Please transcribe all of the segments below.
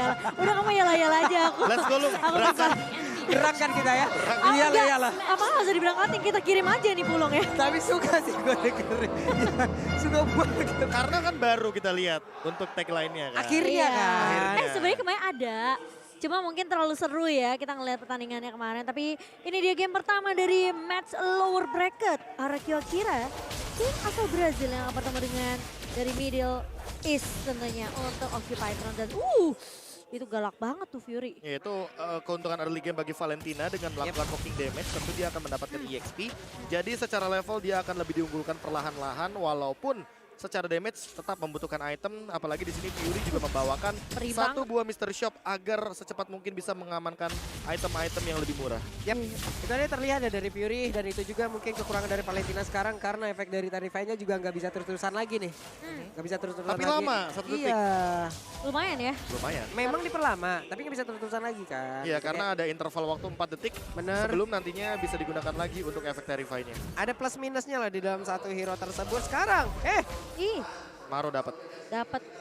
yala. Udah kamu yala-yala aja aku. Let's go lu, Aku gerakan. Gerakkan kita ya. Oh, Iyalah, enggak, iyalah. apa nggak usah diberangkatin, kita kirim aja nih Pulung ya. Tapi suka sih gue dengerin. Suka banget. Karena kan baru kita lihat untuk tagline-nya kan. Akhirnya kan. Sebenarnya kemarin ada. Cuma mungkin terlalu seru ya kita ngelihat pertandingannya kemarin. Tapi ini dia game pertama dari match lower bracket. Arakio Akira, tim asal Brazil yang akan bertemu dengan dari Middle East tentunya untuk Occupy Throne. Dan itu galak banget tuh Fury. Ya, itu keuntungan early game bagi Valentina dengan melakukan poking damage. Tentu dia akan mendapatkan EXP. Jadi secara level dia akan lebih diunggulkan perlahan-lahan walaupun secara damage tetap membutuhkan item, apalagi di sini Fury juga membawakan satu buah mystery shop agar secepat mungkin bisa mengamankan item-item yang lebih murah. Yap, itu aja terlihat ya dari Fury dan itu juga mungkin kekurangan dari Valentina sekarang karena efek dari Tarify-nya juga nggak bisa terus-terusan lagi nih. Nggak bisa terus-terusan Tapi lagi. lama, 1 detik. Iya, Lumayan ya. Lumayan. memang diperlama, tapi nggak bisa terus-terusan lagi kan. Iya, karena ada interval waktu 4 detik Bener. sebelum nantinya bisa digunakan lagi untuk efek Terrify-nya. Ada plus minusnya lah di dalam satu hero tersebut sekarang. Ih, Maro dapat.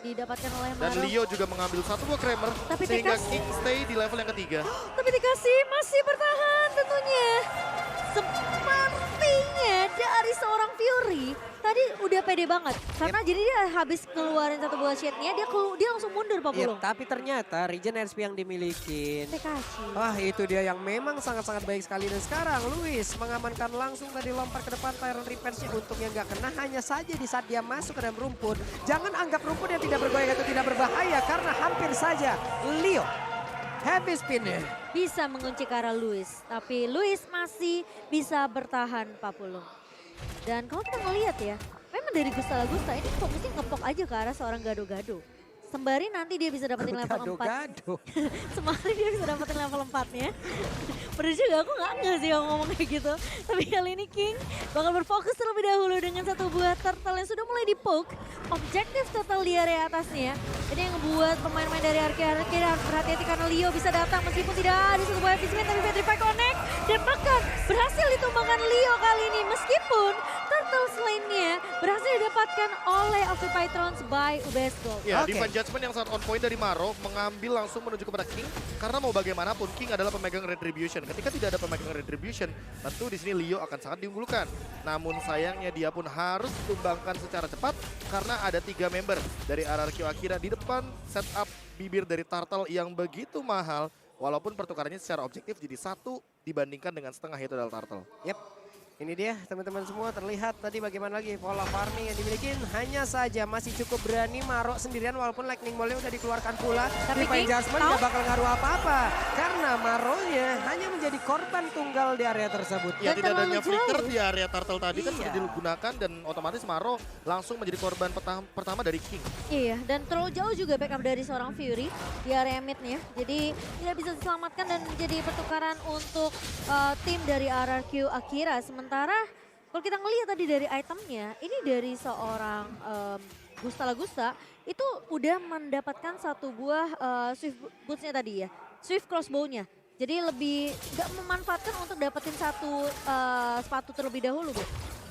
didapatkan oleh Dan Maro. Leo juga mengambil satu buah Kramer Tapi sehingga Tekas- King stay di level yang ketiga. Tapi dikasih masih bertahan tentunya. Sepertinya dari seorang Fury tadi udah pede banget. Karena jadi dia habis keluarin satu buah shade-nya dia langsung mundur Pak Iya, Pulung. tapi ternyata regen SP yang dimiliki. Tekashi. Wah, itu dia yang memang sangat-sangat baik sekali. Dan sekarang Luis mengamankan langsung tadi lompat ke depan Tyrant Revenge-nya untuk yang nggak kena hanya saja di saat dia masuk ke dalam rumput. Jangan anggap rumput yang tidak bergoyang atau tidak berbahaya karena hampir saja Leo heavy spin-nya. Bisa mengunci ke arah Luis. Tapi Luis masih bisa bertahan Pak Pulung. Dan kalau kita ngelihat ya, memang dari Gusta ini fokusnya ngepok aja ke arah seorang gado-gado. Sembari nanti dia bisa dapetin level 4. Gado-gado. Sembari dia bisa dapetin level 4-nya. Bener juga, aku nggak sih kalau ngomong kayak gitu. Tapi kali ini King bakal berfokus terlebih dahulu dengan satu buah turtle yang sudah mulai di-poke. Objektif turtle di area atasnya. Ini yang membuat pemain-pemain dari Arcade harus berhati-hati karena Leo bisa datang meskipun tidak ada satu buah efisien. Tapi Petrify connect dan bahkan berhasil ditumbangkan Leo kali ini. Meskipun turtle lainnya berhasil didapatkan oleh Occupy Thrones by UBS Gold. Ya, Oke. Divine Judgment yang sangat on point dari Maro mengambil langsung menuju kepada King karena mau bagaimanapun King adalah pemegang Retribution. Ketika tidak ada pemegang Retribution, tentu di sini Leo akan sangat diunggulkan. Namun sayangnya dia pun harus ditumbangkan secara cepat karena ada 3 member dari RRQ Akira di depan setup bibir dari Turtle yang begitu mahal. Walaupun pertukarannya secara objektif jadi 1 dibandingkan dengan setengah itu adalah Turtle. Yap. Ini dia teman-teman semua terlihat tadi bagaimana lagi pola farming yang dimiliki. Hanya saja masih cukup berani Maro sendirian walaupun lightning ball-nya udah dikeluarkan pula. Tapi Divine King, Judgment tahu? gak bakal ngaruh apa-apa. Karena Maronya hanya menjadi korban tunggal di area tersebut. Ya, Dan tidak terlalu adanya flicker jauh. di area Turtle tadi kan Iya. sudah digunakan dan otomatis Maro langsung menjadi korban pertama dari King. Iya, dan terlalu jauh juga backup dari seorang Fury di area mid-nya. Jadi tidak bisa diselamatkan dan menjadi pertukaran untuk tim dari RRQ Akira. Sementara kalau kita ngelihat tadi dari itemnya, ini dari seorang Gusta itu udah mendapatkan satu buah Swift Boots-nya tadi ya. Swift Crossbow-nya. Jadi lebih nggak memanfaatkan untuk dapetin satu sepatu terlebih dahulu, Bu.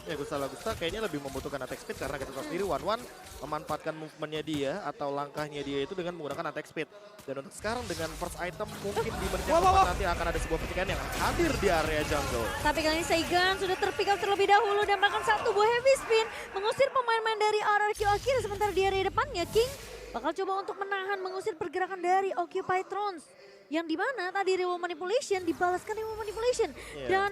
Ya, Gusta kayaknya lebih membutuhkan attack speed karena kita tahu sendiri One memanfaatkan movementnya dia atau langkahnya dia itu dengan menggunakan attack speed. Dan untuk sekarang dengan first item mungkin di menit yang keempat nanti akan ada sebuah pertikaian yang hadir di area jungle. Tapi kali ini Saigon sudah terpick up terlebih dahulu dan bahkan satu buah heavy spin mengusir pemain-pemain dari RRQ Akira. Sementara di area depannya King bakal coba untuk menahan mengusir pergerakan dari Occupy Thrones. Yang dimana tadi Reward Manipulation dibalaskan Reward Manipulation. Dan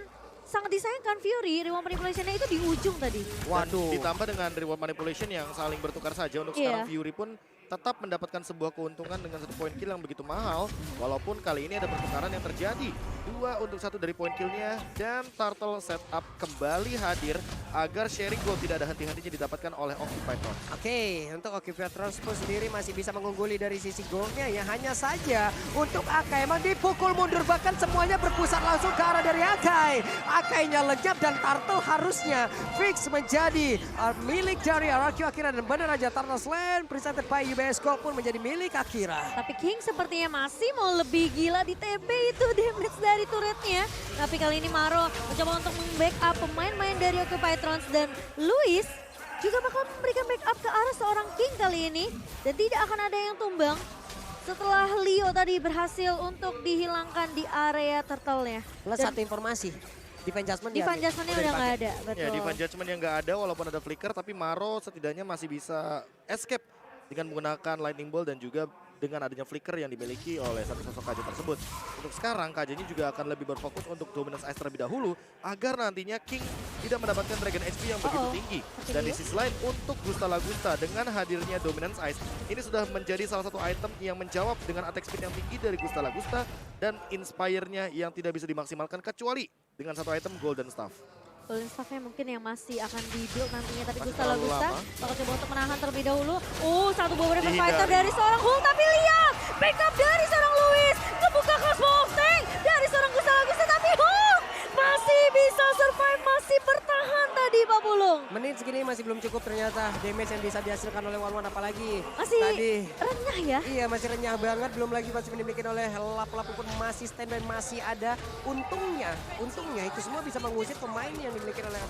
sangat disayangkan Fury, Reward Manipulation-nya itu di ujung tadi. Waduh. Ditambah dengan reward manipulation yang saling bertukar saja untuk sekarang Fury pun tetap mendapatkan sebuah keuntungan dengan 1 point kill yang begitu mahal. Walaupun kali ini ada pertukaran yang terjadi. 2 untuk 1 dari point killnya dan Turtle setup kembali hadir agar sharing gold tidak ada henti-hentinya didapatkan oleh Occupy Thrones. Oke, untuk Occupy Thrones pun sendiri masih bisa mengungguli dari sisi goalnya ya. Hanya saja untuk Akai emang dipukul mundur bahkan semuanya berpusat langsung ke arah dari Akai. Akainya lenyap dan Turtle harusnya fix menjadi milik dari RRQ Akira. Dan benar aja Turtle Land presented by UBS Gold pun menjadi milik Akira. Tapi King sepertinya masih mau lebih gila di TB itu damage dari turretnya. Tapi kali ini Maro mencoba untuk membackup pemain-pemain dari Occupy Thrones dan Luis juga bakal memberikan backup ke arah seorang King kali ini. Dan tidak akan ada yang tumbang. setelah Leo tadi berhasil untuk dihilangkan di area turtle-nya. Plus Dan satu informasi. Defense Judgment Defense Judgment-nya udah nggak ada, betul. Ya, Divine Judgment yang nggak ada walaupun ada flicker, tapi Maro setidaknya masih bisa escape dengan menggunakan Lightning Bolt dan juga dengan adanya flicker yang dimiliki oleh satu sosok KJ tersebut. Untuk sekarang KJ-nya juga akan lebih berfokus untuk dominance ice terlebih dahulu agar nantinya King tidak mendapatkan Dragon HP yang begitu tinggi. Dan di sisi lain untuk Gusta Lagusta dengan hadirnya dominance ice ini sudah menjadi salah satu item yang menjawab dengan attack speed yang tinggi dari Gusta Lagusta dan inspire-nya yang tidak bisa dimaksimalkan kecuali dengan satu item Golden Staff. Golden Staff-nya mungkin yang masih akan di-build nantinya. Tapi Masih Gusta terlalu Lagusta lama. bakal coba untuk menahan terlebih dahulu. Satu beberapa Dihindari. fighter dari seorang Hul. Tapi lihat, backup dari seorang Luis. Ngebuka crossbow of tank dari seorang Gusta Lagusta. Tapi Hul masih bisa survive, masih bertahan tadi Pak Pulung. Menit segini masih belum cukup ternyata damage yang bisa dihasilkan oleh One apalagi. Masih Tadi renyah ya. iya masih renyah banget, belum lagi masih dimiliki oleh lap-lap pun masih standby, masih ada. Untungnya itu semua bisa mengusir pemain yang dimiliki oleh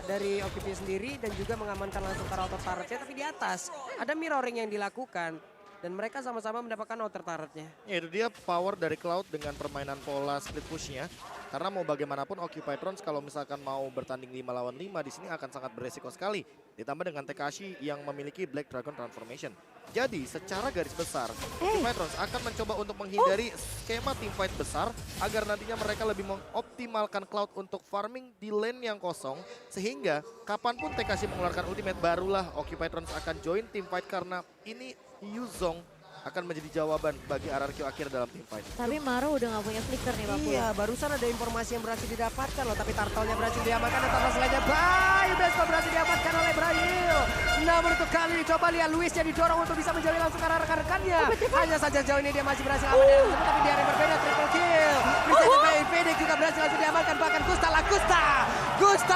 dari OKP sendiri dan juga mengamankan langsung ke outer turretnya. Tapi di atas ada mirroring yang dilakukan dan mereka sama-sama mendapatkan outer turretnya. Ya itu dia power dari Cloud dengan permainan pola split push-nya. Karena mau bagaimanapun Occupy Trons kalau misalkan mau bertanding 5 lawan 5 di sini akan sangat beresiko sekali. Ditambah dengan Tekashi yang memiliki Black Dragon Transformation. Jadi secara garis besar Occupy Trons akan mencoba untuk menghindari skema teamfight besar agar nantinya mereka lebih mengoptimalkan Cloud untuk farming di lane yang kosong. Sehingga kapanpun Tekashi mengeluarkan ultimate barulah Occupy Trons akan join teamfight karena ini Yuzong akan menjadi jawaban bagi RRQ akhir dalam teamfight. Tapi Maro udah gak punya flicker nih Pak Pulung. Iya, barusan ada informasi yang berhasil didapatkan loh, tapi turtle-nya berhasil diamankan dan turtle selanjutnya Bayu Besto berhasil diamankan oleh Brahil. Namun untuk kali ini coba lihat Luis yang didorong untuk bisa menjauhi langsung ke arah rekan-rekannya. Hanya saja jauh ini dia masih berhasil aman tapi di area yang berbeda triple kill. Bisa Fenix juga berhasil langsung diamankan, bahkan Gusta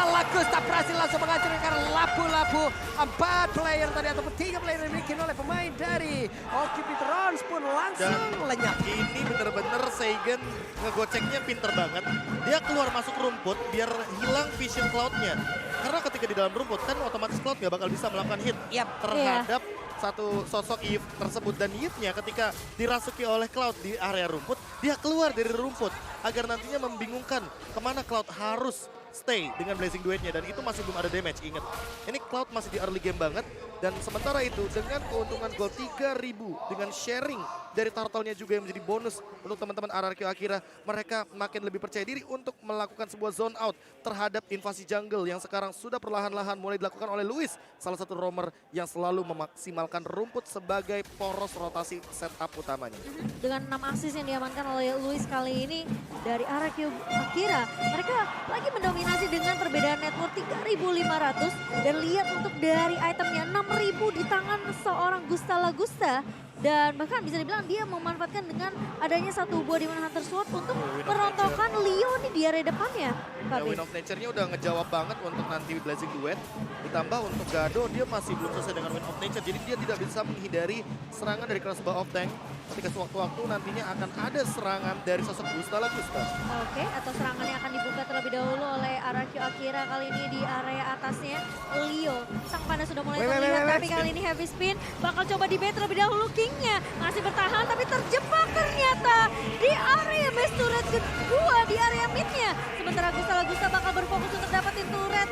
Lagusta berhasil langsung menghancurkan lapu-lapu 4 player tadi ataupun 3 player yang dimiliki oleh pemain dari Occupy Trons pun langsung lenyap. Ini bener-bener Seigen ngegoceknya pinter banget. Dia keluar masuk rumput biar hilang vision Cloud-nya. Karena ketika di dalam rumput kan otomatis Cloud gak bakal bisa melakukan hit terhadap satu sosok Eve tersebut. Dan Eve-nya ketika dirasuki oleh Cloud di area rumput, dia keluar dari rumput agar nantinya membingungkan kemana Cloud harus stay dengan Blazing Duet-nya. Dan itu masih belum ada damage, ingat. Ini Cloud masih di early game banget. Dan sementara itu dengan keuntungan gold 3.000 dengan sharing dari turtle-nya juga yang menjadi bonus untuk teman-teman RRQ Akira. Mereka makin lebih percaya diri untuk melakukan sebuah zone out terhadap invasi jungle yang sekarang sudah perlahan-lahan mulai dilakukan oleh Luis. Salah satu roamer yang selalu memaksimalkan rumput sebagai poros rotasi setup utamanya. Dengan 6 assist yang diamankan oleh Luis kali ini dari RRQ Akira, mereka lagi mendominasi dengan perbedaan network 3.500 dan lihat untuk dari itemnya 6.000 di tangan seorang Gusta Lagusta. Dan bahkan bisa dibilang dia memanfaatkan dengan adanya satu buah Demon Hunter Sword untuk merontokkan Leo nih di area depannya. Ya, Wind of Nature-nya udah ngejawab banget untuk nanti Blazing Duet. Ditambah untuk Gado, dia masih belum selesai dengan Wind of Nature. Jadi dia tidak bisa menghindari serangan dari Crossbow of Tank. Ketika sewaktu-waktu nantinya akan ada serangan dari sosok Gusta Lagusta. Oke, atau serangan yang akan dibuka terlebih dahulu oleh RRQ Akira kali ini di area atasnya. Leo, sang panda sudah mulai terlihat, tapi kali ini heavy spin. Bakal coba di-bait terlebih dahulu King-nya. Masih bertahan tapi terjebak ternyata di area base turret kedua, di area mid-nya. Sementara Gusta Lagusta bakal berfokus untuk dapetin turret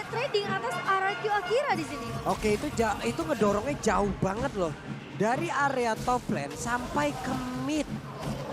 trading atas RRQ Akira di sini. Oke, itu ngedorongnya jauh banget loh. Dari area top lane sampai ke mid.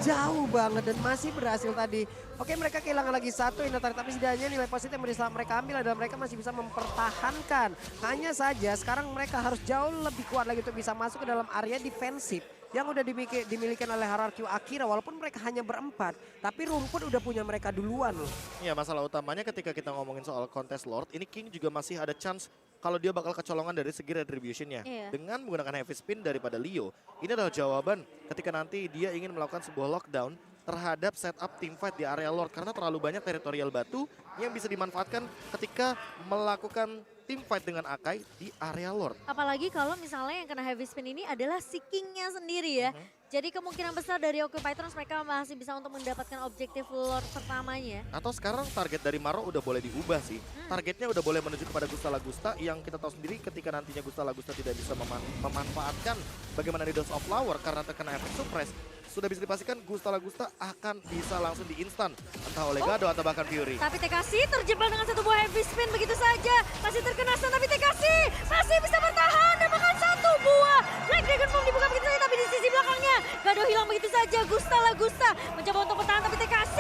Jauh banget dan masih berhasil tadi. Oke, mereka kehilangan lagi satu Inatari, tapi setidaknya nilai positif yang bisa mereka ambil adalah mereka masih bisa mempertahankan. Hanya saja sekarang mereka harus jauh lebih kuat lagi untuk bisa masuk ke dalam area defensif yang udah dimiliki oleh RRQ Akira. Walaupun mereka hanya berempat, tapi rumput udah punya mereka duluan loh. Iya, masalah utamanya ketika kita ngomongin soal Contest Lord, ini King juga masih ada chance kalau dia bakal kecolongan dari segi retribution-nya. Dengan menggunakan heavy spin daripada Leo, ini adalah jawaban ketika nanti dia ingin melakukan sebuah lockdown terhadap setup teamfight di area Lord. Karena terlalu banyak teritorial batu yang bisa dimanfaatkan ketika melakukan tim fight dengan Akai di area Lord. Apalagi kalau misalnya yang kena heavy spin ini adalah si King-nya sendiri ya. Jadi kemungkinan besar dari Occupy Thrones mereka masih bisa untuk mendapatkan objektif Lord pertamanya. Atau sekarang target dari Maro udah boleh diubah sih. Targetnya udah boleh menuju kepada Gusta Lagusta yang kita tahu sendiri ketika nantinya Gusta Lagusta tidak bisa memanfaatkan bagaimana Needles of Flower karena terkena efek suppress. Sudah bisa dipastikan Gusta Lagusta akan bisa langsung di instan. Entah oleh Gado atau bahkan Fury. Tapi TKC terjebak dengan satu buah heavy spin begitu saja. Masih terkena stun tapi TKC masih bisa bertahan dan bahkan satu buah Black Dragon Bomb dibuka begitu saja tapi di sisi belakangnya Gado hilang begitu saja. Gusta Lagusta mencoba untuk bertahan tapi TKC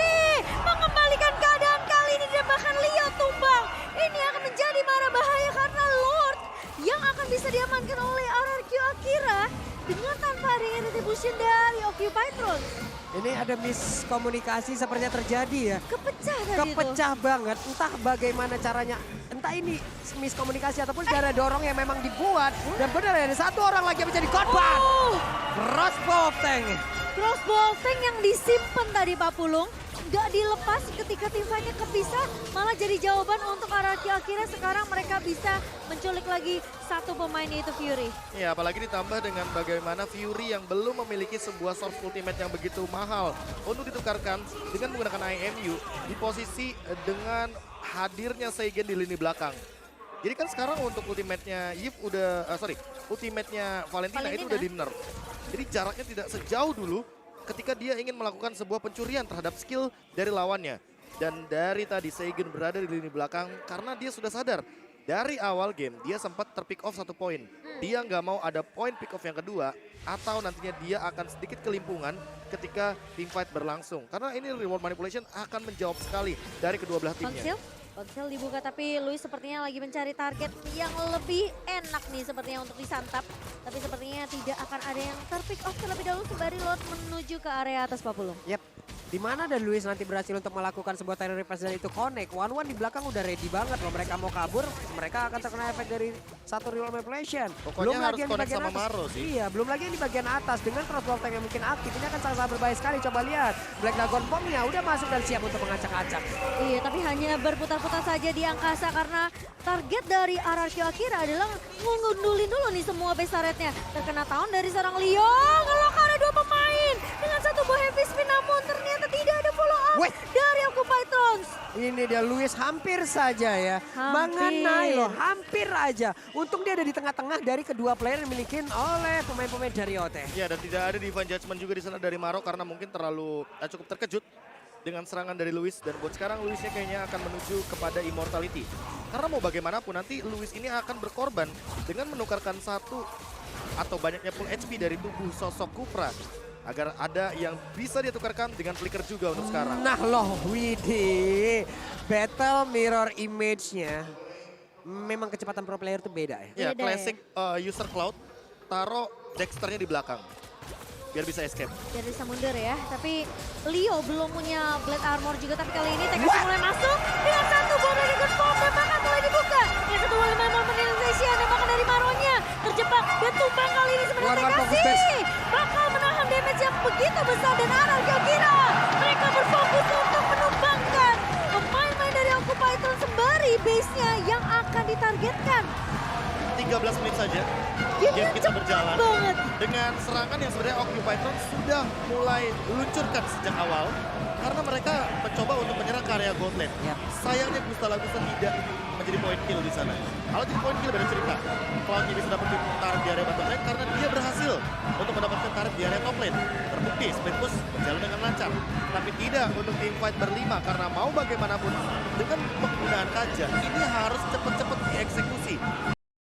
mengembalikan keadaan kali ini dan bahkan Leo tumbang. Ini akan menjadi mara bahaya karena Lord yang akan bisa diamankan oleh RRQ Akira dengan tanpa adanya retribution dari Occupy Thrones. Ini ada miskomunikasi sepertinya terjadi ya. Kepecah tadi itu. Kepecah banget, entah bagaimana caranya. Entah ini miskomunikasi ataupun cara dorong yang memang dibuat. Dan benar ada satu orang lagi yang menjadi korban. Oh, Crossbow tank. crossbow tank yang disimpan tadi Pak Pulung. Nggak dilepas ketika tim fight-nya kepisah. Malah jadi jawaban untuk RRQ Akira. Sekarang mereka bisa menculik lagi satu pemain yaitu Fury. Ya, apalagi ditambah dengan bagaimana Fury yang belum memiliki sebuah source ultimate yang begitu mahal untuk ditukarkan dengan menggunakan IMU di posisi dengan hadirnya Seigen di lini belakang. Jadi kan sekarang untuk ultimate-nya Yves udah, ultimate-nya Valentina itu udah di nerf. Jadi jaraknya tidak sejauh dulu ketika dia ingin melakukan sebuah pencurian terhadap skill dari lawannya. Dan dari tadi Seigen berada di lini belakang karena dia sudah sadar. Dari awal game dia sempat terpick off satu poin. Dia nggak mau ada poin pick off yang kedua atau nantinya dia akan sedikit kelimpungan ketika team fight berlangsung. Karena ini reward manipulation akan menjawab sekali dari kedua belah timnya. Konsil dibuka tapi Luis sepertinya lagi mencari target yang lebih enak nih sepertinya untuk disantap. Tapi sepertinya tidak akan ada yang terpick off terlebih dahulu sembari Lord menuju ke area atas Pak Pulung. Yap. Di mana dan Luis nanti berhasil untuk melakukan sebuah terror reverse dan itu connect. One di belakang udah ready banget loh. Mereka mau kabur, mereka akan terkena efek dari satu real manipulation. Pokoknya harus connect sama Maro sih. Iya, belum lagi yang di bagian atas dengan crossbow tank yang mungkin aktif. Ini akan sangat berbahaya sekali. Coba lihat, Black Dragon Bomb-nya udah masuk dan siap untuk mengacak-acak. Iya, tapi hanya berputar-putar saja di angkasa karena target dari RRQ Akira adalah ngundulin dulu nih semua base turret-nya. Terkena tahun dari seorang Leo, ngelok ada dua pemain dengan satu buah heavy spin namun ternyata tidak ada follow up Wait. dari Occupy Thrones. Ini dia Luis hampir saja ya. Hampir. Mengenai loh, hampir aja. Untung dia ada di tengah-tengah dari kedua player yang dimiliki oleh pemain-pemain dari OT. Ya, dan tidak ada Divine Judgment juga di sana dari Maro karena mungkin terlalu cukup terkejut dengan serangan dari Luis. Dan buat sekarang Luisnya kayaknya akan menuju kepada Immortality. Karena mau bagaimanapun nanti Luis ini akan berkorban dengan menukarkan satu atau banyaknya full HP dari tubuh sosok Kupra. Agar ada yang bisa dia tukarkan dengan flicker juga untuk sekarang. Nah loh, widih. Battle mirror image-nya. Memang kecepatan pro player itu beda ya. Ya, Beda classic user cloud, taruh Dexternya di belakang. Biar bisa escape. Biar bisa mundur ya, tapi Leo belum punya Blade Armor juga, tapi kali ini TKC mulai masuk dengan satu bom dari Good Bomb dan bahkan mulai dibuka. Yang satu mulai main Manipulation dan bahkan dari Maronya terjebak dan tumbang kali ini sebenarnya TKC bakal menahan damage yang begitu besar dan RRQ Akira. Mereka berfokus untuk menumbangkan pemain-pemain dari Occupy Thrones sembari base-nya yang akan ditargetkan. 13 menit saja Game game kita berjalan banget. dengan serangan yang sebenarnya Occupy Thrones sudah mulai luncurkan sejak awal karena mereka mencoba untuk menyerang ke area Gauntlet. Yap. Sayangnya Gusta Lagusta tidak menjadi point kill di sana. Kalau jadi point kill beda cerita. Cloud-nya bisa dapetin target di area bottom lane karena dia berhasil untuk mendapatkan target di area top lane. Terbukti split push berjalan dengan lancar. Tapi tidak untuk team fight berlima karena mau bagaimanapun dengan penggunaan kaca ini harus cepat-cepat dieksekusi.